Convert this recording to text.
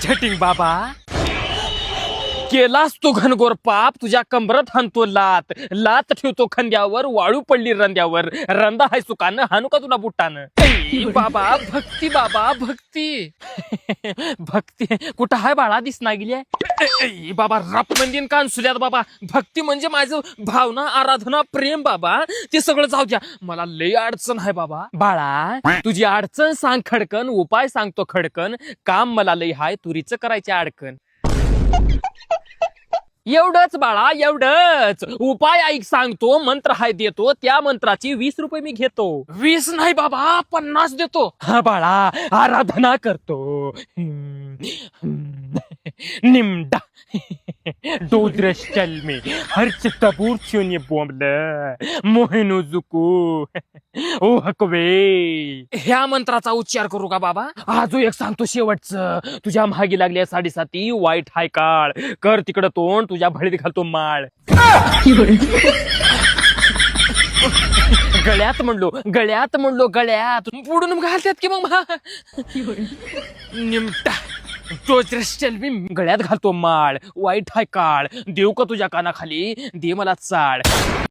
झटिंग बाबा केलास तू घनघोर पाप, तुझ्या कंबरत हाणतो लात, लात ठेवतो खांद्यावर, वाळू पडली रंद्यावर, रंदा हाय सुकानं हाणू का तुला बुट्टानं. बाबा भक्ती, बाबा भक्ती. भक्ती कुठं हाय बाळा, दिसना गेली बाबा. रप मंदिन का सुल्यात बाबा. भक्ती म्हणजे माझं भावना, आराधना, प्रेम बाबा. ते सगळं जाऊ द्या, मला लय अडचण आहे बाबा. बाळा तुझी अडचण सांग खडकन, उपाय सांगतो खडकन, काम मला लय हाय, तुरीचं करायचे अडकन. एवढंच बाळा एवढंच. उपाय ऐक सांगतो, मंत्र हाय देतो, त्या मंत्राची 20 रुपये मी घेतो. 20 नाही बाबा 50 देतो. हा बाळा आराधना करतो. निमडा डोद्रश्चल में हर्च तबूर शून्य बोंबल मोहिनो जुकू ओ हकवे. ह्या मंत्राचा उच्चार करू का बाबा? आजो एक सांगतो शेवटचं. तुझ्या महागी लागल्या साडेसाती, वाईट हाय काळ, कर तिकडं तोंड, तुझ्या भडीत घालतो माळ. गळ्यात म्हणलो गळ्यात म्हणलो गळ्यात पुढून घालतात की मग. निमटा तो चल मी गळ्यात घालतो माळ, वाईट हाय काळ, देऊ का तुझ्या कानाखाली, दे मला चाळ.